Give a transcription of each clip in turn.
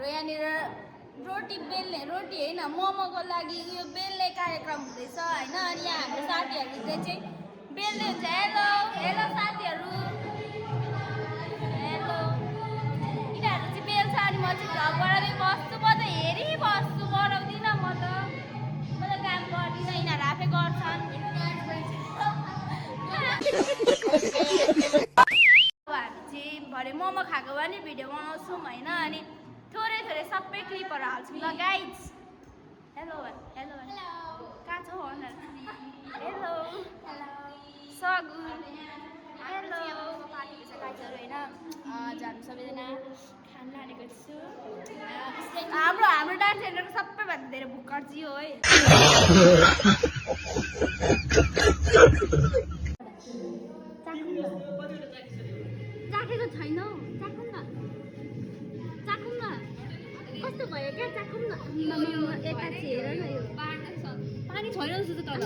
हाम्रो यहाँनिर रोटी बेल्ने रोटी होइन मोमोको लागि यो बेल्ने कार्यक्रम हुँदैछ होइन। अनि यहाँ हाम्रो साथीहरूले चाहिँ बेल्ने हुन्छ। हेलो हेलो साथीहरू, हेलो। यिनीहरू चाहिँ बेल्छ अनि म चाहिँ भ्लग बनाउँदै बस्छु। म त हेरिबस्छु, बनाउँदिनँ। म त काम गर्दिनँ, यिनीहरू आफै गर्छन्। हामी चाहिँ भरे मोमो खाएको पनि भिडियो बनाउँछौँ होइन। अनि थोरै थोरै सबै क्लिपहरू हाल्छौँ ल गाइज। हेलो हेलो कहाँ छौ हेलो हेलो सगुन हेलो गाइजहरू होइन। आज हामी सबैजना खाना लानेको छु। हाम्रो डान्स सेन्टरको सबैभन्दा धेरै भुक्कड चाहिँ हो है। चाखेको छैन, चाखौँ न चाखौँ न कस्तो भयो क्या, चाखौँ न। यता चाहिँ हेर न, यो पानी छैन जस्तो त तल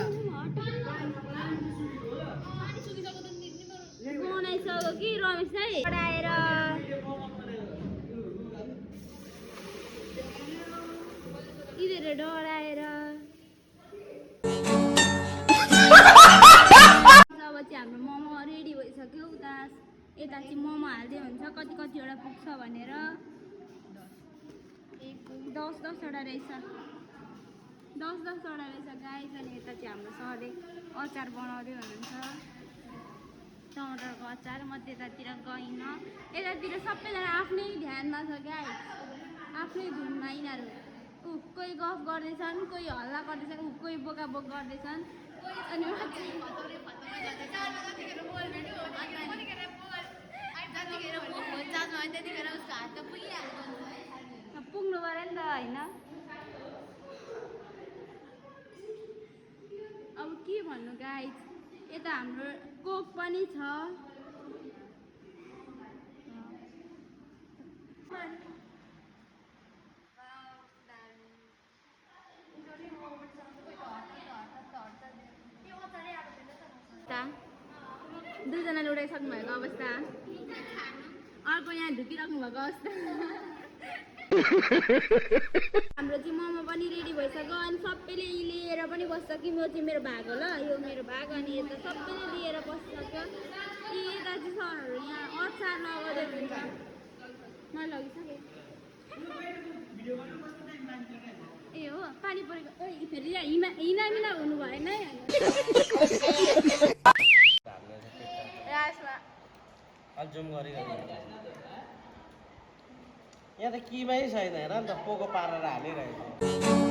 बनाइसक्यो कि रमेशलाई पढाएर यिनीहरू डराएर। अब चाहिँ हाम्रो मोमो रेडी भइसक्यो। यता चाहिँ मोमो हाल्दै हुन्छ कतिवटा पुग्छ भनेर। 10-10वटा रहेछ, 10-10वटा रहेछ गाइस। अनि यता चाहिँ हाम्रो सरले अचार बनाउँदै हुनुहुन्छ, टमाटरको अचार। म त्यतातिर गइनँ, यतातिर सबैजना आफ्नै ध्यानमा छ गाइस, आफ्नै धुनमा। यिनीहरू कोही गफ गर्दैछन्, कोही हल्ला गर्दैछन्, कोही बोकाबोक गर्दैछन्। अनि पुग्नु पऱ्यो नि त होइन। अब के भन्नु गाइस, यता हाम्रो कोक पनि छ। दुईजनाले उडाइसक्नु भएको अवस्था, अर्को यहाँ ढुकिराख्नु भएको अवस्था। हाम्रो चाहिँ मोमो पनि रेडी भइसक्यो। अनि सबैले लिएर पनि बस्छ कि म चाहिँ मेरो भाग हो ल, यो मेरो भाग। अनि यता सबैले लिएर बसिसक्यो। यता चाहिँ सरहरू यहाँ अचार लगाउँदै हुन्छ। मैले लगिसकेँ। ए हो पानी परेको फेरि हिँडामिना हुनु भएन है। यहाँ त किमै छैन हेर नि त, पोको पारेर हालिरहेको।